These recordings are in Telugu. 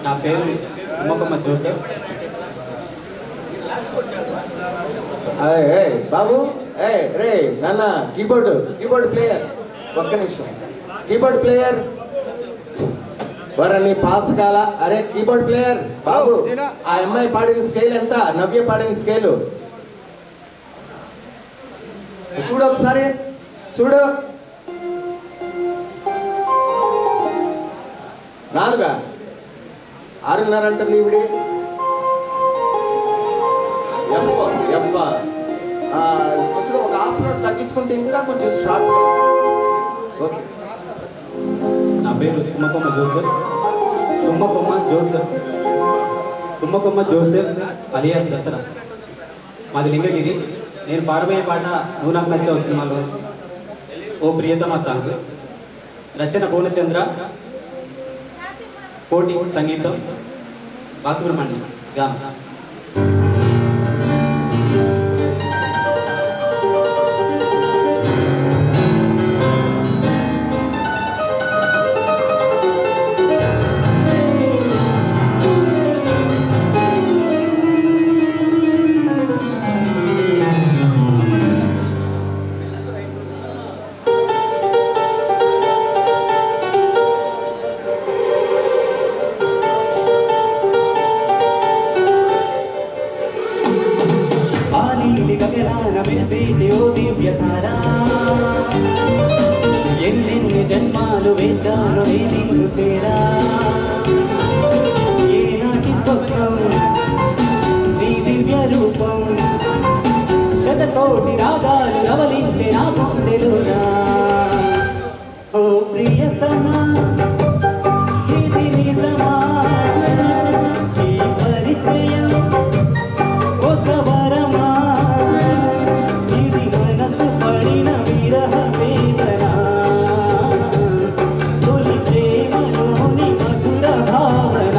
నా పేరు ఉమ్మకమ్మ జోసెఫ్. బాబు రే నాన్న కీబోర్డ్ ప్లేయర్, ఒక్క నిమిషం. కీబోర్డ్ ప్లేయర్ వరని పాస్ కాల. అరే కీబోర్డ్ ప్లేయర్ బాబు, ఆ అమ్మాయి పాడిన స్కేల్ ఎంత? నవ్య పాడిన స్కేలు చూడు ఒకసారి, చూడు. 4 6.5 అంటుంది ఇవిడి. ఎఫ్ కొద్దిగా ఒక హాఫ్ నోట్ తగ్గించుకుంటే ఇంకా కొంచెం షార్ప్. ఓకే. నా పేరు తుమ్మకొమ్మ జోసెఫ్ అలియాస్ దసరా. మాది లింగగిరి. నేను పాడబోయే పాట నువ్వు నాకు నచ్చావు సినిమాలో ఓ ప్రియతమ సాంగ్. రచన పూర్ణచంద్ర, కోటి సంగీతం బాలసుబ్రహ్మణ్యం గానం. ఎన్నెన్ని జన్మాలు వేచాను నేను చేరా, ఏనాటి స్వప్నం నీ దివ్య రూపం, శతకోటి రాగాలు రవలించే నా గుండెలోనా. ఓ ప్రియతమా ఇది నిజమా, ఈ పరిచయం ఒక వరమా, ఇది మనసు పడిన విరహ వేదన, తొలి ప్రేమలోని మధుర భావన.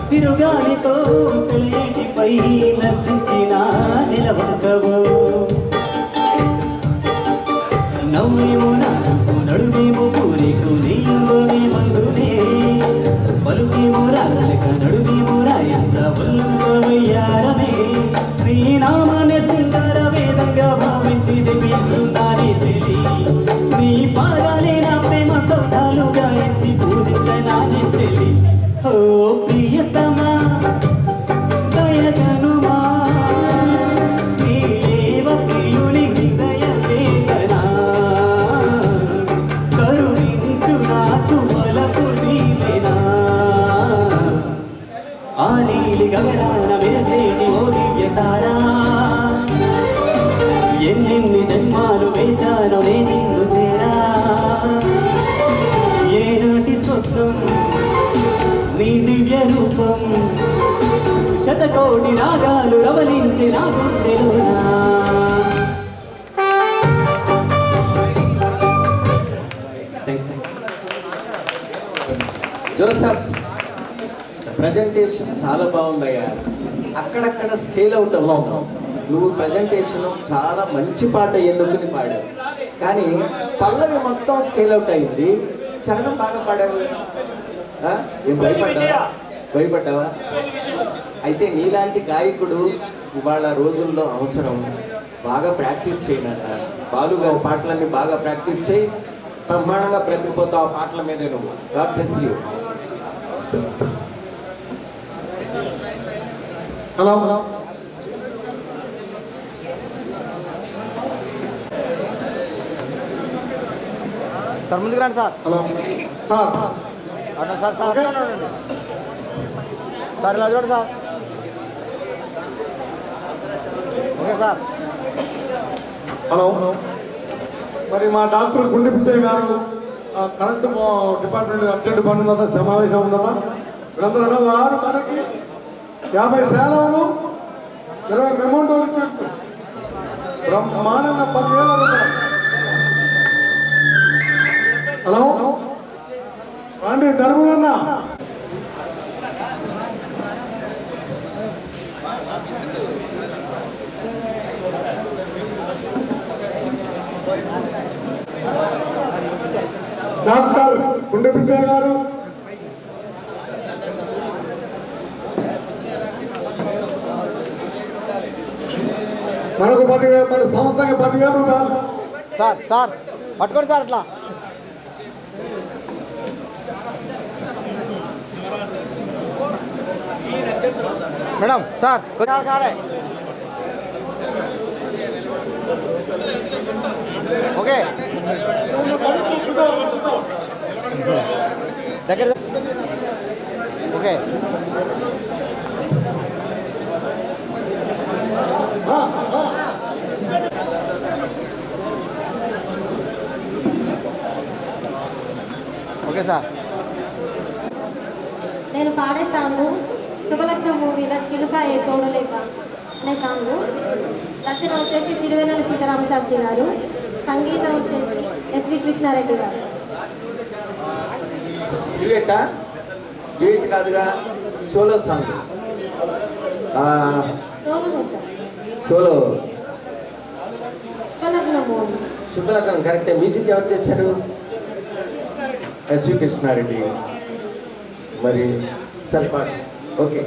చిరుగాలితో తెలియటిపై నర్తించిన నిలవంకవు నవ్వేమో నాకు నడుమేమో పూరేకు నీలోనే మందునే ఓ ప్రియతమా దయగనుమా నీలేవ ప్రియుని హృదయ వేదన కరుణించు నాకు వలపు దీవెనా ఆ నీలి గగనాన వెలసేటి ఓ దివ్య తారా ఎన్నెన్ని జన్మాలు వేచాను నే నిన్ను చేరా ఏనాటి స్వప్నం నీ దివ్య రూపం శతకోటి రాగాలు రవలించి నా గుండెలోనా జోసఫ్ ప్రజెంటేషన్ చాలా బాగుందయ్యా. అక్కడక్కడ స్కేల్ అవుట్ అవ్వవు. నువ్వు ప్రజెంటేషన్ చాలా మంచి పాట ఎన్నుకుని పాడావు, కానీ పల్లవి మొత్తం స్కేల్ అవుట్ అయింది. చరణం బాగా పాడావు. ఏం భయపడ్డావా? అయితే నీలాంటి గాయకుడు ఇవాళ రోజుల్లో అవసరం. బాగా ప్రాక్టీస్ చేయనట. బాలుగా పాటలన్నీ బాగా ప్రాక్టీస్ చేయి. బ్రహ్మాండంగా బ్రతికిపోతావు ఆ పాటల మీదే నువ్వు. God bless you. Hello sir ముందుకు రండి సార్. హలో సార్ అన్నా సార్ సార్ సార్ ఇలా చూడండి సార్. Okay sir. హలో మరి మా డాక్టర్ గుండె పిచ్చయ్య గారు కరెంటు డిపార్ట్మెంట్ అర్జెంట్ పని ఉందట, సమావేశం ఉందట. వీళ్ళందరూ వారు మనకి 50 సేవలు 20 మెమోంటోలు ఇచ్చారు. బ్రహ్మాండంగా 10,000 రూపాయలు. హలో రండి ధర్మన్న. డాక్టర్ గుండె పిచ్చయ్య గారు మనకు 10,000, మన సంస్థకి 10,000 రూపాయలు. సార్ సార్ పట్టుకోండి సార్ అట్లా. మేడం సార్ కొంచెం కాడే. ఓకే దగ్గర ఓకే. Okay sir. నేను పాడే సాంగ్ శుభలగ్నం మూవీలో చిలుక ఏ తోడలేక అనే సాంగ్. రచన వచ్చేసి సిరివెన్నెల సీతారామశాస్త్రి గారు, సంగీతం వచ్చేసి ఎస్వి కృష్ణారెడ్డి గారు. డ్యూయట్ కాదుగా, solo song. Solo Shubhalagnam movie. Shubhalagnam కరెక్టే. మ్యూజిక్ ఎవరు చేశారు? ఎస్వి కృష్ణారెడ్డి. మరి సరిపాటు. ఓకే.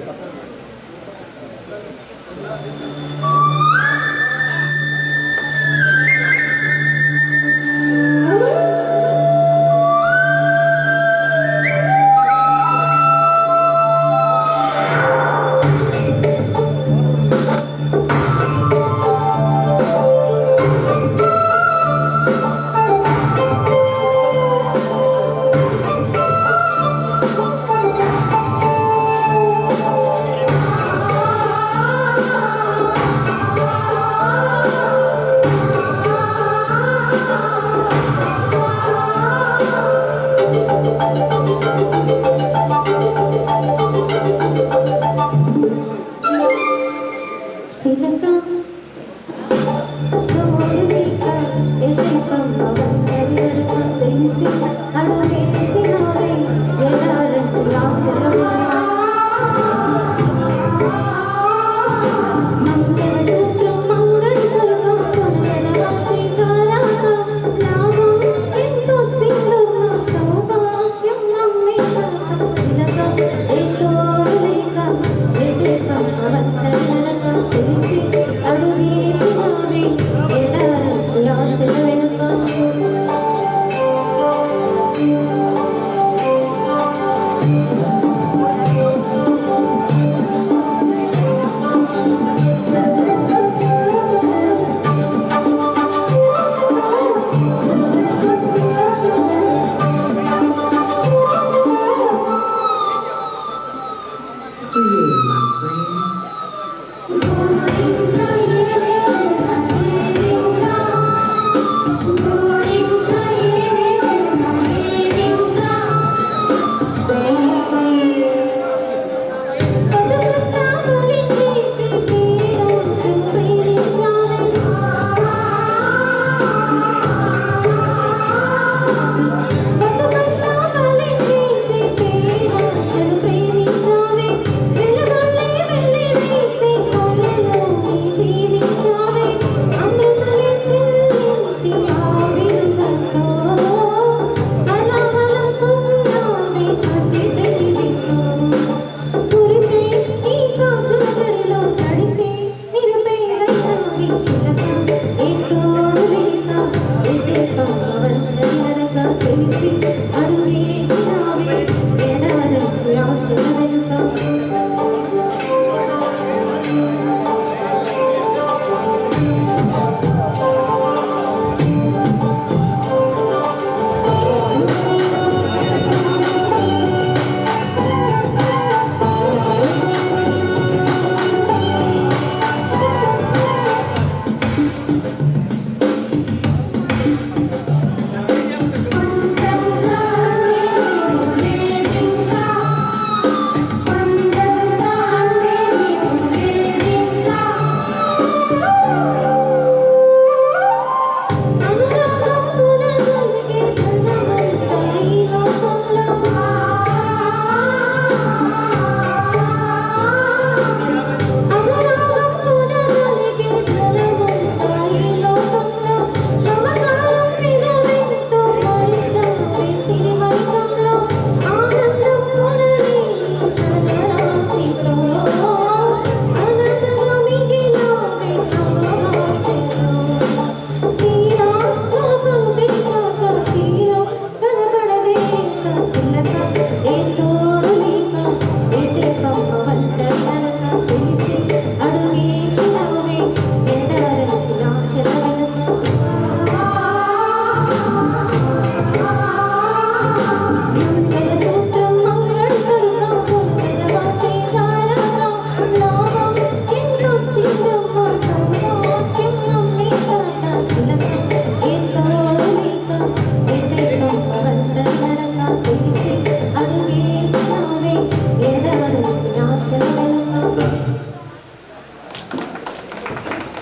Thank you.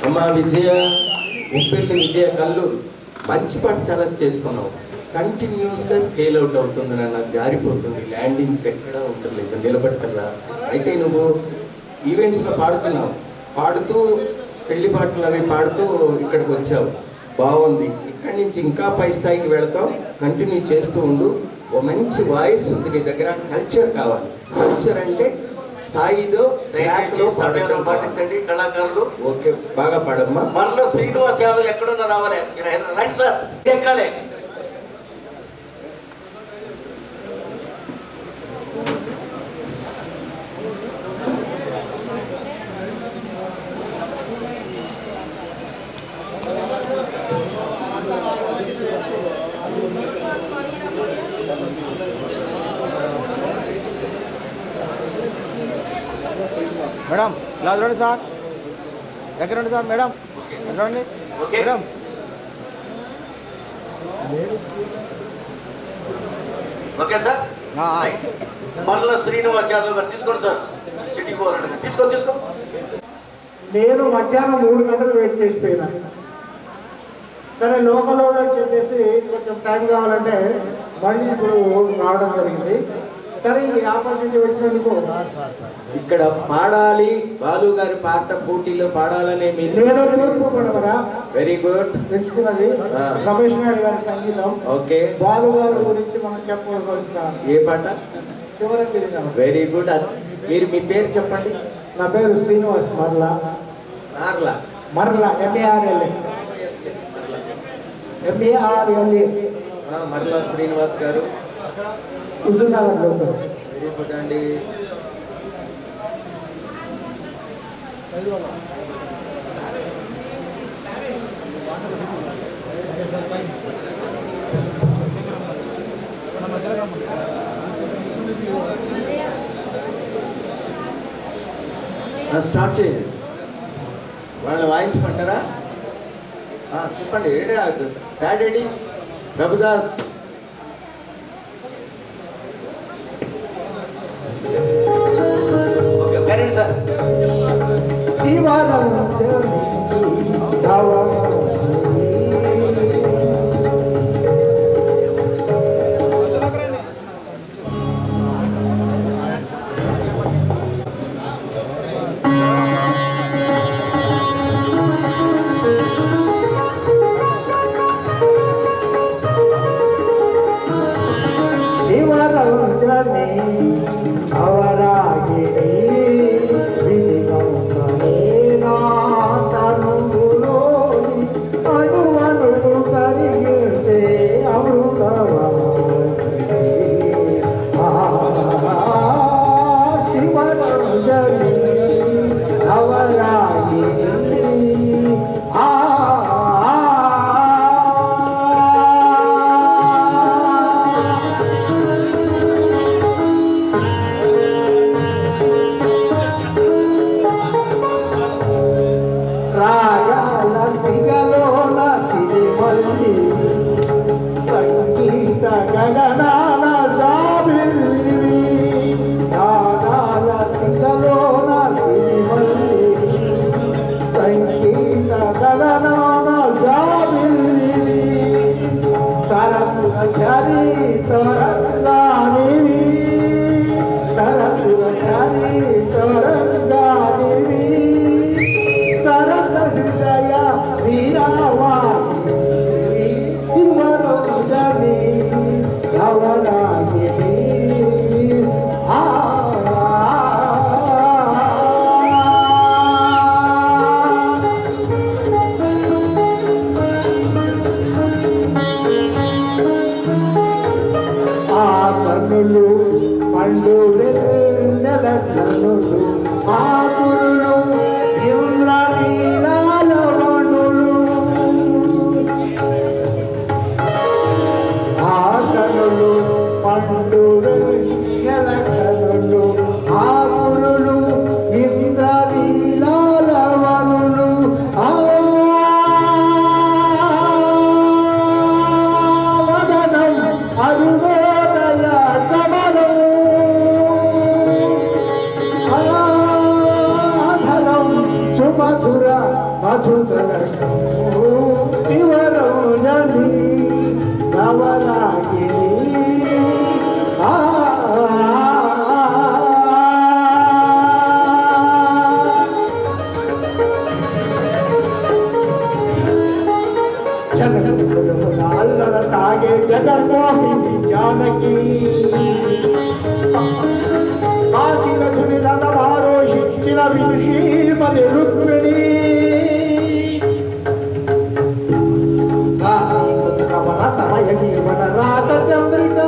అమ్మా విజయ, ఉప్పెల్లి విజయ కల్లూరు మంచి పాట చాలా చేసుకున్నావు. కంటిన్యూస్గా స్కేల్ అవుట్ అవుతుంది, నాకు జారిపోతుంది, ల్యాండింగ్స్ ఎక్కడా ఉండలేదు, నిలబట్టల్లా. అయితే నువ్వు ఈవెంట్స్లో పాడుతున్నావు, పాడుతూ పెళ్లి పాటలు అవి పాడుతూ ఇక్కడికి వచ్చావు, బాగుంది. ఇక్కడి నుంచి ఇంకా పై స్థాయికి వెళతావు, కంటిన్యూ చేస్తూ ఉండు. ఓ మంచి వాయిస్ ఉంది నీ దగ్గర, కల్చర్ కావాలి. కల్చర్ అంటే స్థాయిలో పాటించండి కళాకారులు. ఓకే, బాగా పాడమ్మా. మరల శ్రీనివాస్ యాదవ్ ఎక్కడున్నా రావాలి, మీరు రండి సార్, ఎక్కాలి. మేడం ఇలా చూడండి సార్, దగ్గర రండి సార్. మేడం రండి మేడం. ఓకే సార్, మరల శ్రీనివాస్ యాదవ్ గారు తీసుకోండి సార్, సిటీకి పోవాలండి. తీసుకో. నేను మధ్యాహ్నం 3 గంటలు వెయిట్ చేసిపోయినా. సరే లోకల్ అని చెప్పేసి కొంచెం టైం కావాలంటే మళ్ళీ ఇప్పుడు రావడం జరిగింది. సరే ఈ ఆపర్చునిటీ వచ్చినందుకు ఇక్కడ పాడాలి, బాలు గారి పాట పోటీలో పాడాలనే నేను తూర్పు పడవరా వెరీ గుడ్ తెచ్చుకున్నది రమేష్ నాయుడు గారి సంగీతం. ఓకే, బాలు గారి గురించి మనం చెప్పవలసిన ఏ పాట? శివరంగిరి. Very good. మీరు మీ పేరు చెప్పండి. నా పేరు శ్రీనివాస్ మర్ల. MARLA మర్ల శ్రీనివాస్ గారు, హుజూర్నగర్ లోకల్. వెరీ గుడ్ అండి. స్టార్ట్ చేయండి. వాళ్ళని వాయించమంటారా? చెప్పండి. ఏడే డాడీ ప్రభుదాస్. Okay, very sir. శివారం శివరంజని అవరాగిణి విధిగౌతమే నా తనువులోని అణువణువు కరిగించే అమృతవా తరంగానివి సరసురచారి తరంగానివి సరస హృదయ వీరావాసి శివరంజని నవరాగిని కన్నులు పండు వెన్నెల కన్నులు ఆ కురులు ఇంద్రనీలాల వణులు ఆ కన్నులు పండు వెన్నెల కన్నులు ఆ కురులు ఇంద్రనీలాల వణులు ఆ వదనం అరుగో మధుర మధుకర శివరంజని నవరాగిని అల్లర సాగే జగన్మోహిని జానకి కాశీరథుని రథమారోహించిన విదుషీమని రుక్మిణి కాశీకృతకమల సమయ జీవన రాత చంద్రిక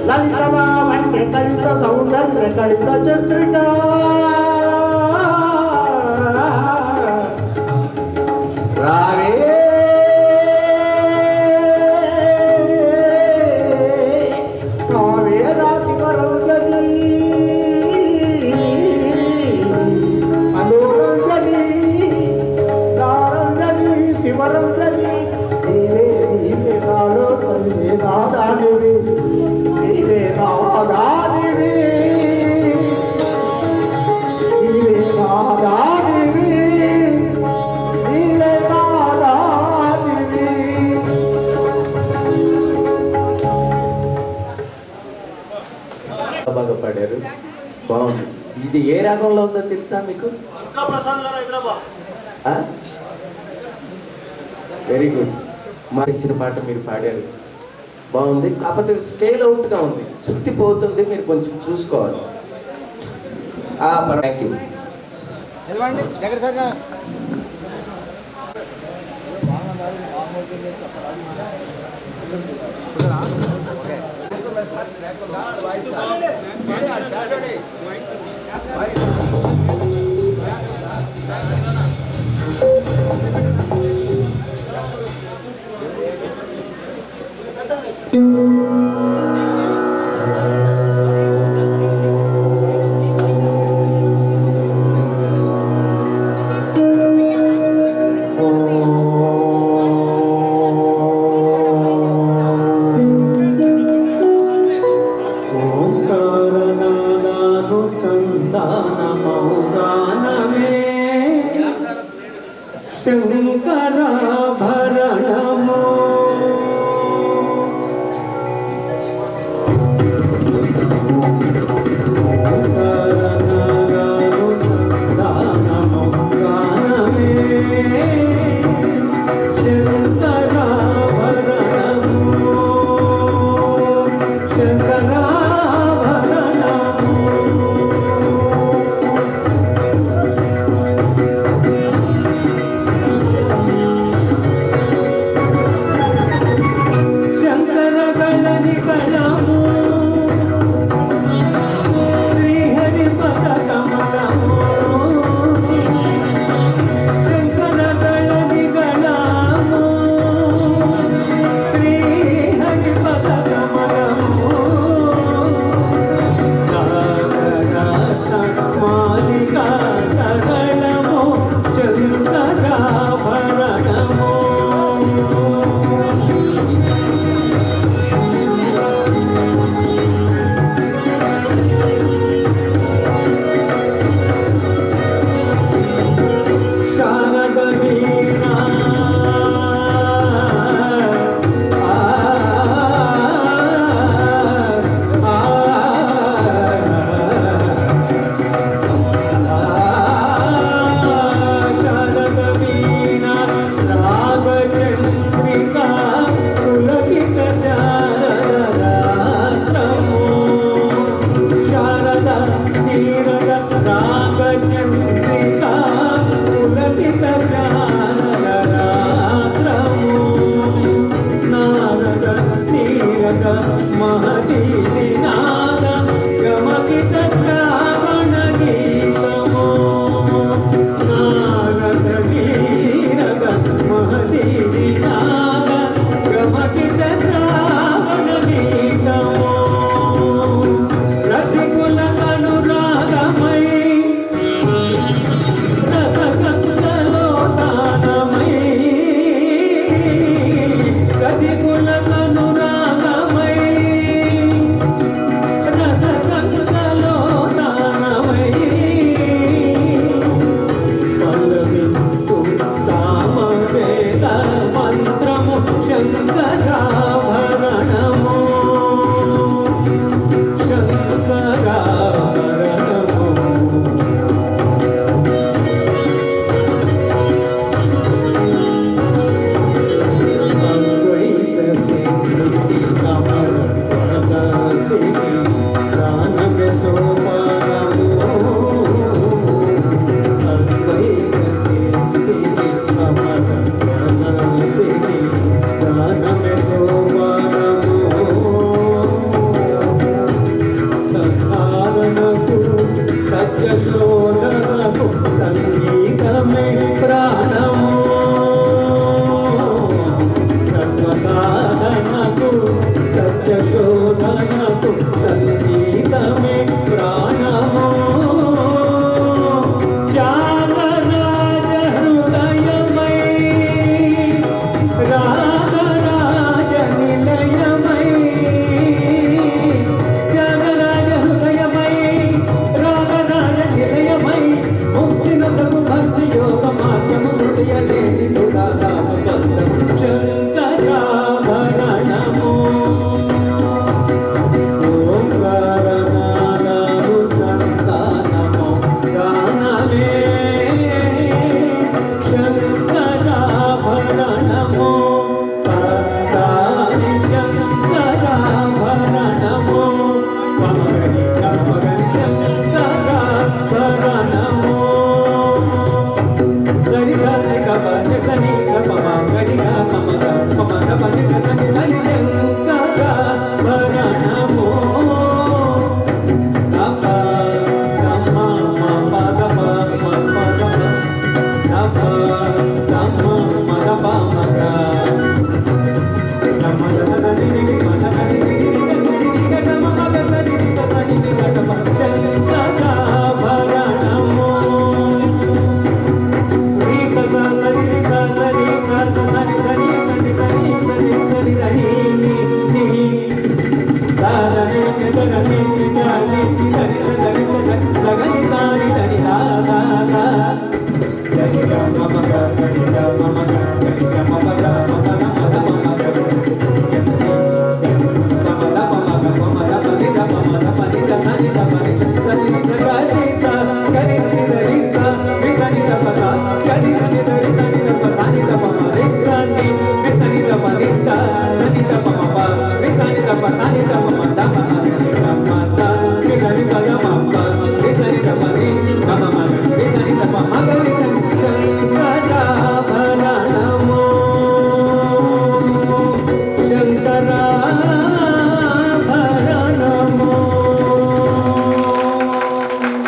లలిత లావణ్య కలిత సౌందర్య కలిత చంద్రిక రావే శివరంజని నీవే నీవే నాలో నీవే నాదానివి నీవే నాదానివి నీవే నాదానివి నీవే నాదానివి. బాగా పాడారు, బాగుంది. ఇది ఏ రాగంలో ఉందో తెలుసా మీకు? Very good. మా ఇచ్చిన పాట మీరు పాడారు, బాగుంది. కాకపోతే స్కేల్ అవుట్గా ఉంది, శృతి పోతుంది, మీరు కొంచెం చూసుకోవాలి. Thank you.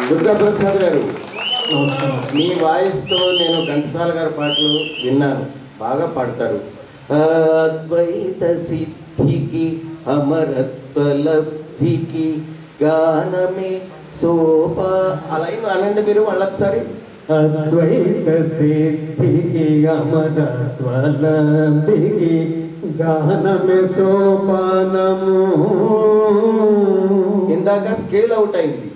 దుర్గాప్రసాద్ గారు, మీ వాయిస్తో నేను ఘంటసాల గారి పాటలు విన్నాను, బాగా పాడతారు. అద్వైత సిద్ధికి అమరత్వ లబ్ధికి గానమే సోపా అలా అనండి మీరు మళ్ళొకసారి. అద్వైత సిద్ధికి అమరత్వ లబ్ధికి గానమే సోపానము. ఇందాక స్కేల్ అవుట్ అయింది,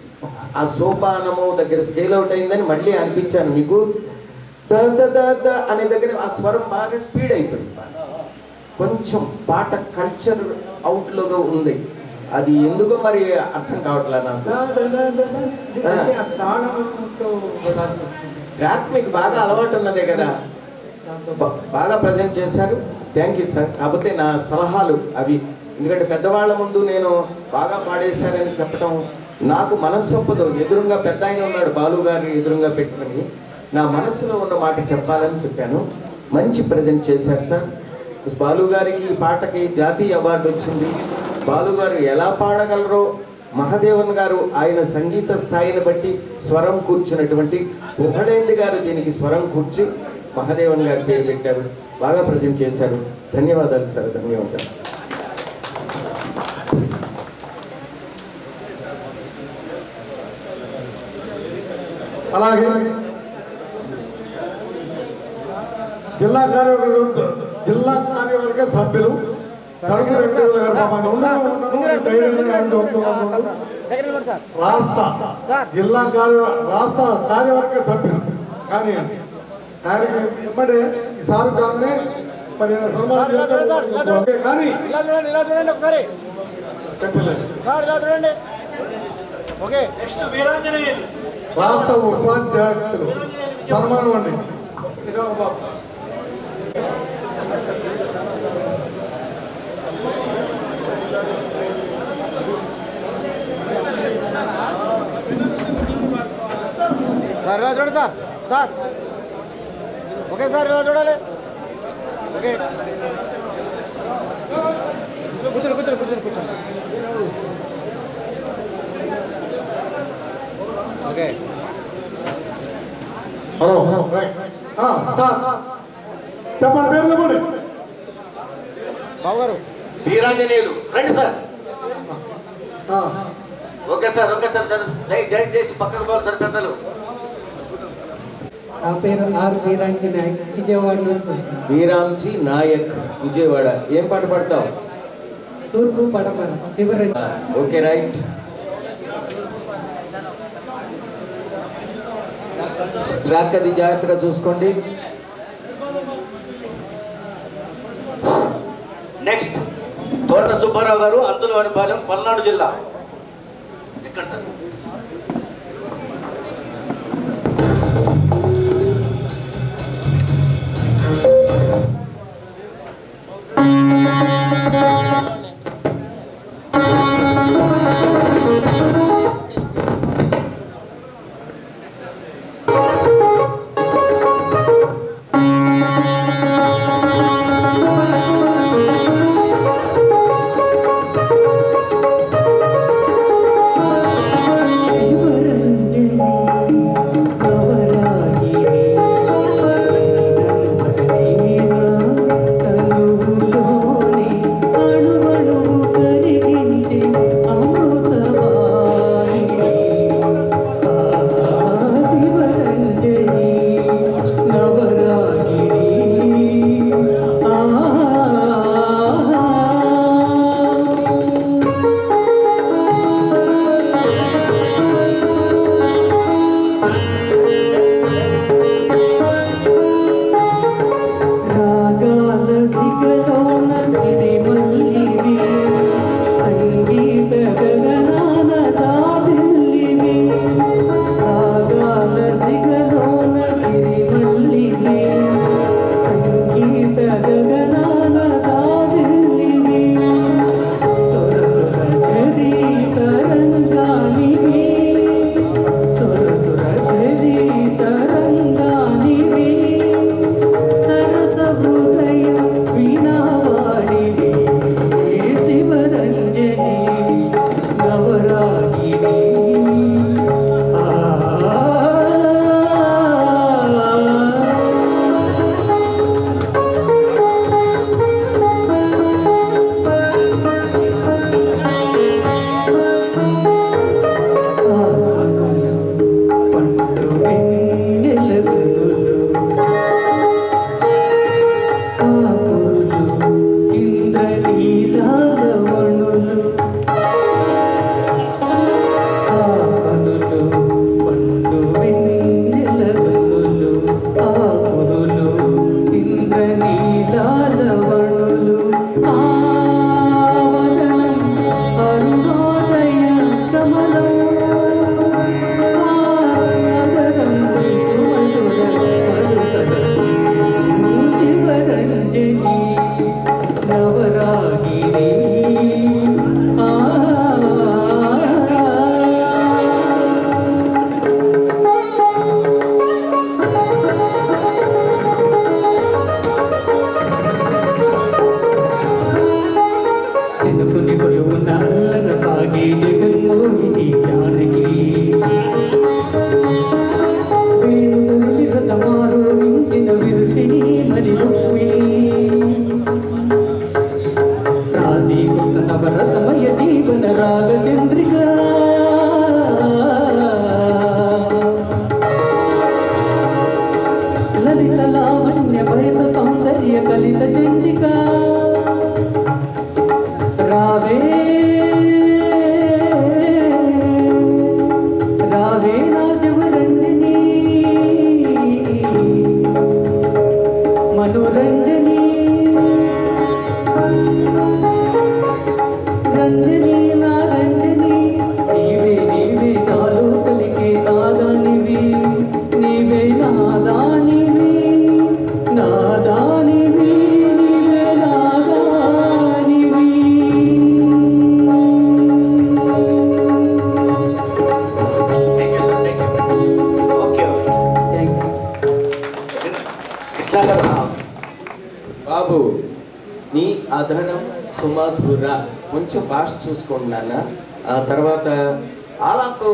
ఆ సోపానము దగ్గర స్కేల్ అవుట్ అయిందని మళ్ళీ అనిపించాను మీకు. అనే దగ్గర ఆ స్వరం బాగా స్పీడ్ అయిపోయింది, కొంచెం పాట కల్చర్ అవుట్లో ఉంది. అది ఎందుకో మరి అర్థం కావట్లేదు నాకు. ట్రాక్ మీకు బాగా అలవాటు ఉన్నదే కదా, బాగా ప్రజెంట్ చేశారు. Thank you sir. కాకపోతే నా సలహాలు అవి, ఎందుకంటే పెద్దవాళ్ళ ముందు నేను బాగా పాడేశానని చెప్పడం నాకు మనస్సు ఒప్పదు. ఎదురుగా పెద్ద ఆయన ఉన్నాడు, బాలు గారు ఎదురుగా పెట్టుకుని నా మనసులో ఉన్న మాట చెప్పాలని చెప్పాను. మంచి ప్రజెంట్ చేశారు సార్. బాలు గారికి ఈ పాటకి జాతీయ అవార్డు వచ్చింది. బాలు గారు ఎలా పాడగలరో, మహాదేవన్ గారు ఆయన సంగీత స్థాయిని బట్టి స్వరం కూర్చున్నటువంటి పుహళేంద్ర గారు దీనికి స్వరం కూర్చి మహాదేవన్ గారి పేరు పెట్టారు, బాగా ప్రజెంట్ చేశారు. ధన్యవాదాలు సార్, ధన్యవాదాలు. అలాగే జిల్లా కార్యవర్గ సభ్యులు తరుగు వెంకటేశ్వర గారు రాష్ట్ర కార్యవర్గ సభ్యులు కానీ ఆయనకి ఇమ్మడే ఈసారి కాగానే మరి సన్మానం చేస్తారు కానీ రాష్ట్ర ఉపాధ్యక్షులు సన్మానం అండి. సార్ ఇలా చూడండి సార్. సార్ ఓకే సార్, ఇలా చూడాలి. ఓకే కూర్చోండి కూర్చోండి కూర్చోండి కూర్చోండి. ఓకే హలో చెప్పండి, పేరు చెప్పండి. బాబు గారు వీరాంజనేయులు రండి sir. Okay sir, okay sir. దయచేసి పక్కకు పోవాలి సార్ పెద్దలు. నా పేరు ఆర్ వీరాంజీ నాయక్, విజయవాడ నుంచి. వీరాంజీ నాయక్, విజయవాడ. ఏం పాట పాడతావు? తూర్పు పడమర శివరంజ. Okay right. ట్రాక్ అది జాగ్రత్తగా చూసుకోండి. నెక్స్ట్ తోట సుబ్బారావు గారు, అంతులవారిపాలెం, పల్నాడు జిల్లా. ఎక్కడ సార్? సరస హృదయ వీణావాణివి రంజని నా రంజని నీవే నీవే నాలో కలిగే నాదానివి నీవే నాదానివి నాదానివి నీవే నాదానివి. Okay thank you. కృష్ణ గారు బాబు నీ అధరం సుమధుర కొంచెం భాష చూసుకోండి నాన్న. ఆ తర్వాత ఆలాపు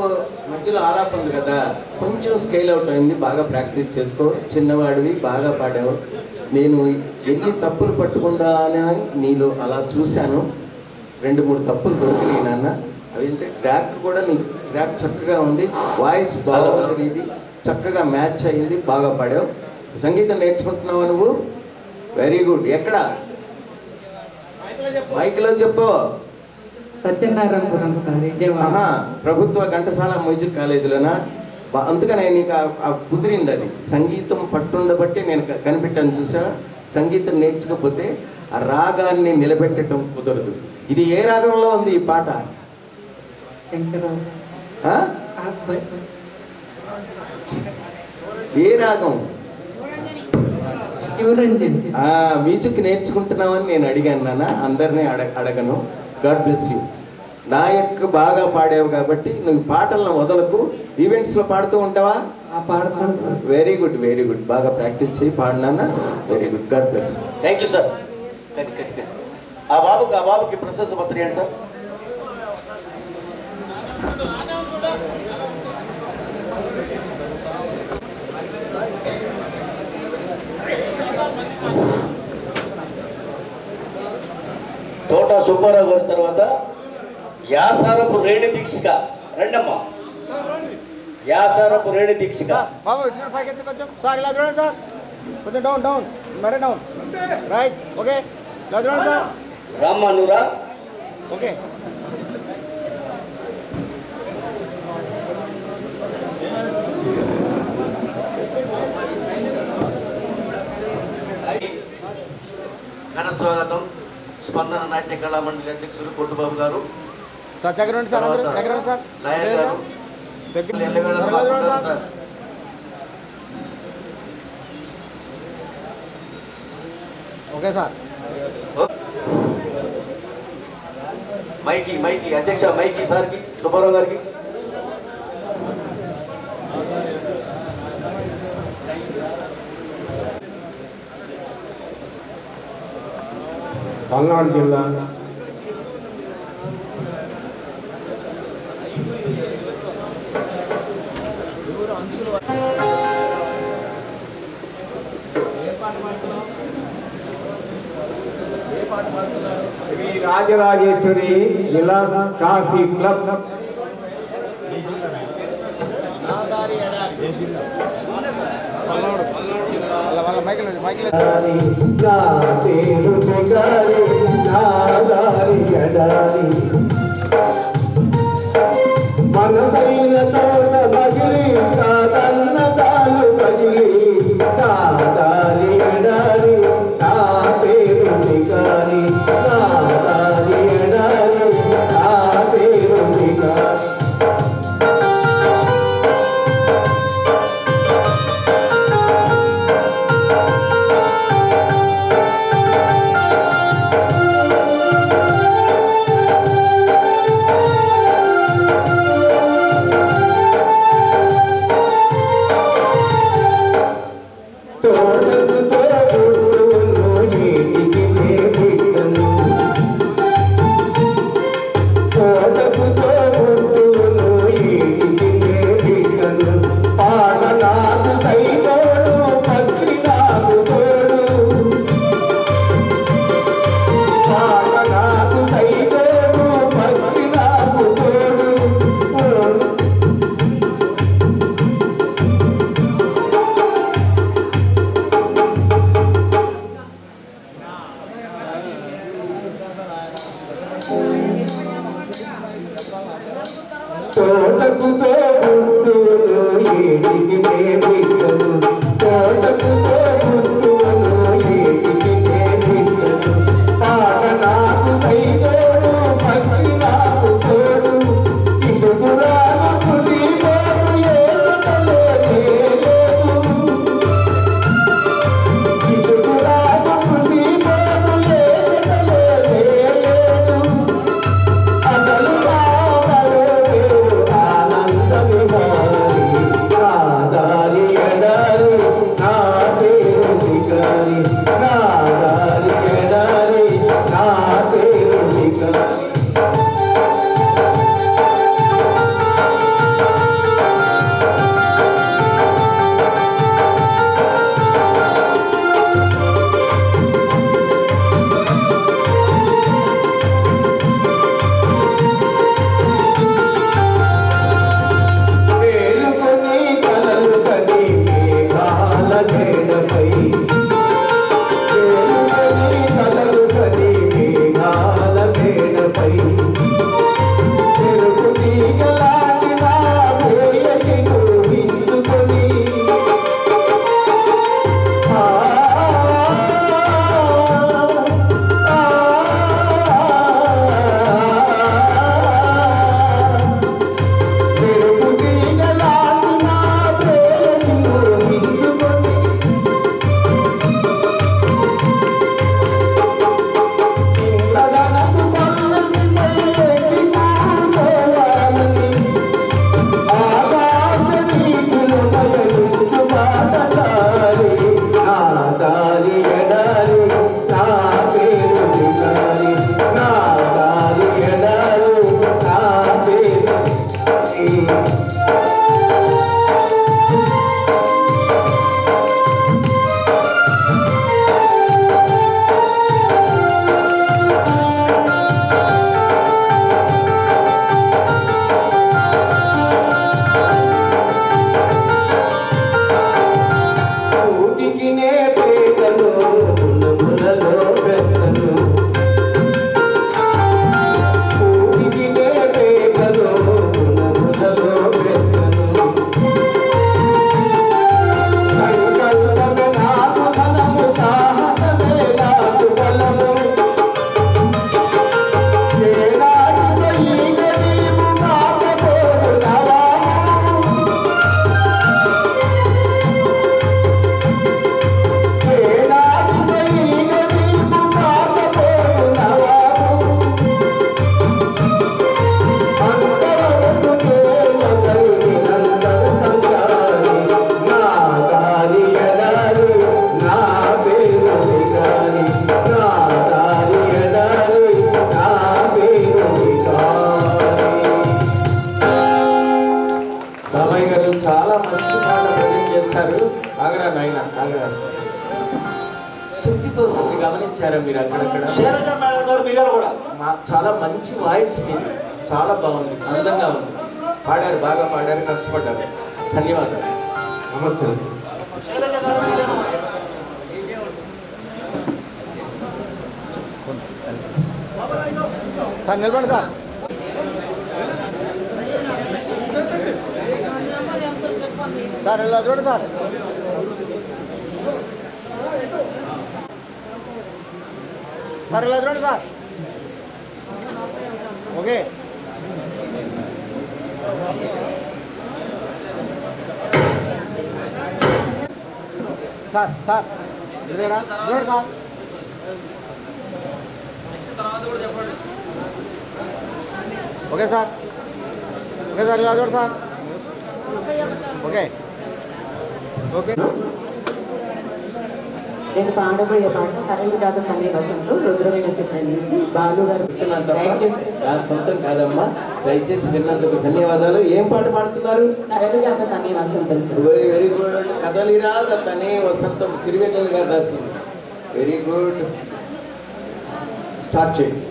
మధ్యలో ఆలాప ఉంది కదా, కొంచెం స్కేల్ అవుట్ అయింది, బాగా ప్రాక్టీస్ చేసుకో. చిన్నవాడివి బాగా పాడావు. నేను ఎన్ని తప్పులు పట్టుకుంటానే నీలో అలా చూశాను. 2-3 తప్పులు దొరికినాయి నాన్న. అవి అంటే ట్రాక్ కూడా నీ ట్రాక్ చక్కగా ఉంది, వాయిస్ బాగుంది, ఇది చక్కగా మ్యాచ్ అయ్యింది, బాగా పాడావు. సంగీతం నేర్చుకుంటున్నావా నువ్వు? Very good. ఎక్కడ? మైక్లో చెప్పు. సత్యనారాయణపురం సార్ విజయవాడ. ప్రభుత్వ ఘంటసాల మ్యూజిక్ కాలేజీలోనా? అందుకనే నీకు ఆ కుదిరింది. అది సంగీతం పట్టుండబట్టి నేను కనిపెట్టాను. చూసా, సంగీతం నేర్చుకోకపోతే ఆ రాగాన్ని నిలబెట్టడం కుదరదు. ఇది ఏ రాగంలో ఉంది ఈ పాట? శంకరావు. ఆ? ఏ రాగం? శివరంజన్. మ్యూజిక్ నేర్చుకుంటున్నామని నేను అడిగాను నాన్న, అందరినీ అడగను. God bless you. నాయక్ బాగా పాడావు కాబట్టి నువ్వు పాటలను వదలకు. ఈవెంట్స్లో పాడుతూ ఉంటావా? పాడతాను sir. Very good, very good. బాగా ప్రాక్టీస్ చేయి, పాడినా. Very good. God bless you. Thank you sir. ఆ బాబుకి ప్రశంస పత్రం ఏంటి సార్? తోట సుబ్బారావు గారి తర్వాత యాసారపు రేణి దీక్షిక. రెండమ్మా, యాసారపు రేణి దీక్షిక. బాబు పైకి ఎత్తి కొంచెం సార్, ఇలా చూడండి సార్, కొంచెం డౌన్ డౌన్, మరీ డౌన్, రైట్, ఓకే, ఇలా చూడండి సార్. రామ్మా నూరా. ఓకే. ఘన స్వాగతం స్పందన నాట్య కళా మండలి అధ్యక్షులు కొట్టుబాబు గారు. సార్ దగ్గర ఉండి సార్, అందరూ దగ్గర ఉండి సార్. లాయర్ గారు ఎల్లవేళలా మాట్లాడారు సార్. Okay sir. మైకి అధ్యక్ష మైకి సార్కి, సుబ్బారావు గారికి. పల్నాడు జిల్లా శ్రీ రాజరాజేశ్వరి విలాస్ కాఫీ క్లబ్ వాళ్ళ మైకిల్ మనసైన తోట బగిలి కాదన్న తాను బగిలి కాదారి ఎడారి నా పేరు నిగారి కాదారి ఎడారి నా పేరు నిగారి. మ్యూజిక్ గమనించారా మీరు అక్కడక్కడ? శైలజ మేడం గారు మీరు కూడా చాలా మంచి వాయిస్ మీది, చాలా బాగుంది, అందంగా ఉంది. పాడారు, బాగా పాడారు, కష్టపడ్డారు. ధన్యవాదాలు. నమస్తే. శైలజ గారు మీరేనా? సార్ నిలబడి సార్. సార్ ఇలా చూడండి సార్. సార్ ఇలా చూడండి సార్. Okay sir. సార్ ఇదేనా చూడండి sir. Okay sir. Okay sir ఇలా చూడండి సార్. Okay okay. నేను పాడబోయే పాట కరెంట్ దాకా కనే వసంలో రుద్రమైన చిత్రం నుంచి బాలు గారు. నా సొంతం కాదమ్మా, దయచేసి విన్నందుకు ధన్యవాదాలు. ఏం పాట పాడుతున్నారు? కరెంట్ దాకా కనే వసంతం సార్. Very very good. కదలిరా తనే వసంతం, సిరివెన్నెల గారు రాసింది. Very good. స్టార్ట్ చేయండి.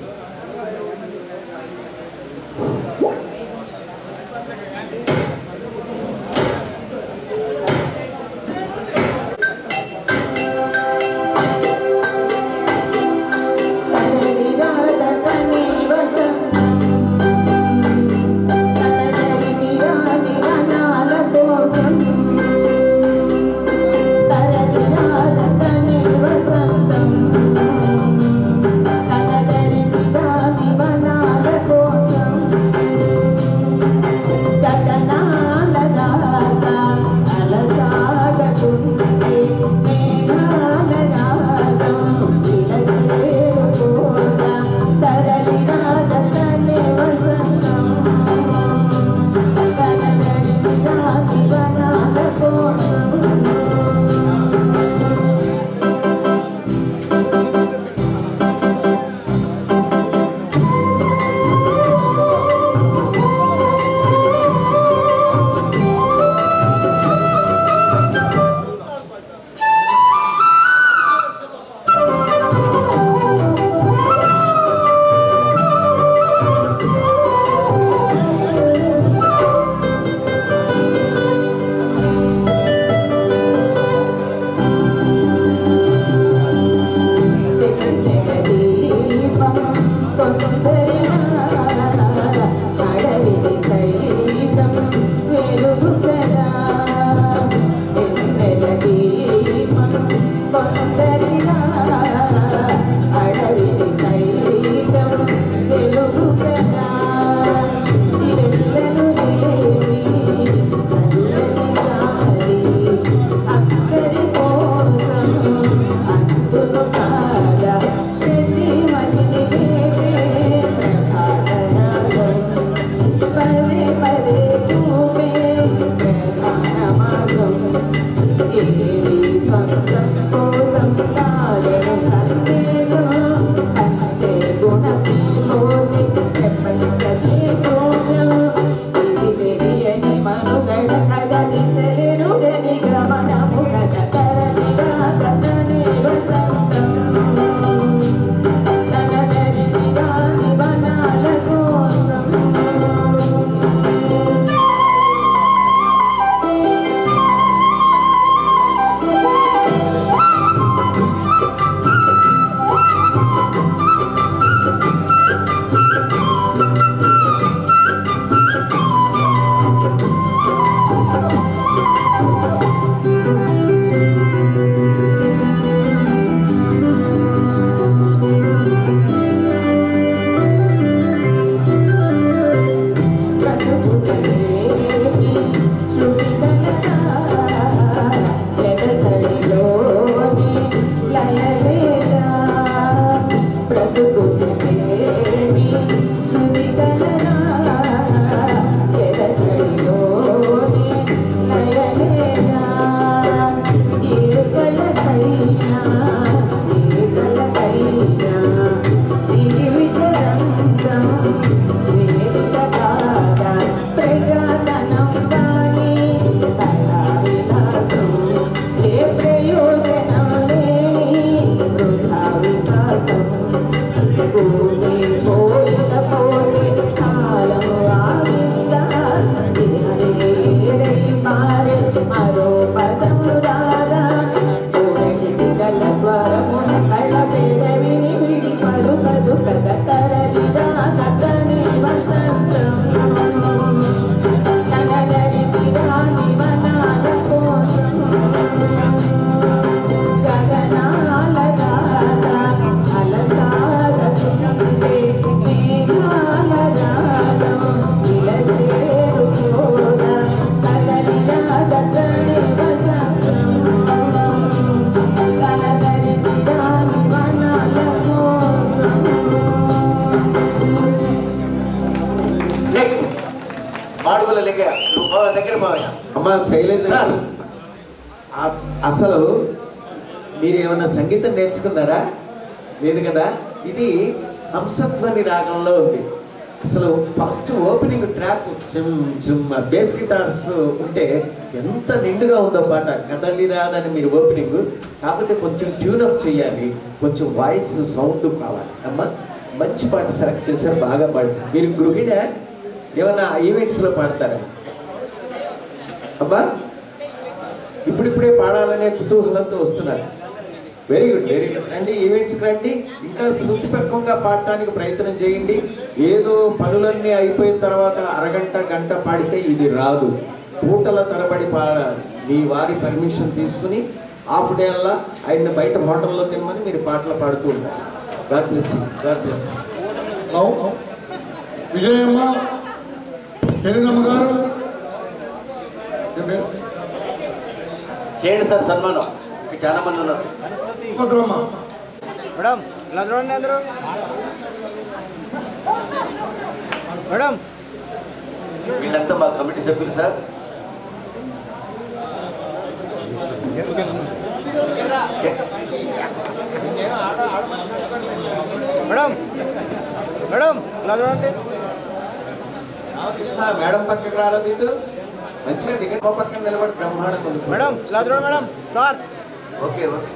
అమ్మా శైలజ సార్. అసలు మీరు ఏమన్నా సంగీతం నేర్చుకున్నారా? లేదు కదా. ఇది హంసధ్వని రాగంలో ఉంది. అసలు first opening track base guitars ఉంటే ఎంత నిండుగా ఉందో పాట. కదలి రాదని మీరు ఓపెనింగ్, కాకపోతే కొంచెం ట్యూనప్ చేయాలి, కొంచెం వాయిస్ సౌండ్ కావాలి. అమ్మ మంచి పాట సెలెక్ట్ చేశారు, బాగా పాడు. మీరు గృహిణి ఏమన్నా ఈవెంట్స్లో పాడతారా అమ్మా? ఇప్పుడిప్పుడే పాడాలనే కుతూహలంతో వస్తున్నారు. Very good, very good. రండి, ఈవెంట్స్కి రండి. ఇంకా శృతిపక్వంగా పాడటానికి ప్రయత్నం చేయండి. ఏదో పనులన్నీ అయిపోయిన తర్వాత అరగంట గంట పాడితే ఇది రాదు. పూటల తరబడి పాడాలి. మీ వారి పర్మిషన్ తీసుకుని హాఫ్ డే అలా ఆయన బయట హోటల్లో తినమని మీరు పాటలు పాడుతూ ఉంటారు. God bless you, God bless you. Vijayamma, Kiranamma గారు చేయండి సార్ సన్మానం. ఇంకా చాలా మంది ఉన్నారు. భద్రమ్మ, మేడం ఇలా చూడండి అందరూ. మేడం వీళ్ళంతా మా కమిటీ సభ్యులు సార్. మేడం మేడం ఇలా చూడండి. రామకృష్ణ మేడం పక్కకు రాలేదు, ఇటు మంచిగా దిగ పక్కన నిలబడి బ్రహ్మాండంగా ఉంది. మేడం ఇలా చూడండి. Madam sir okay okay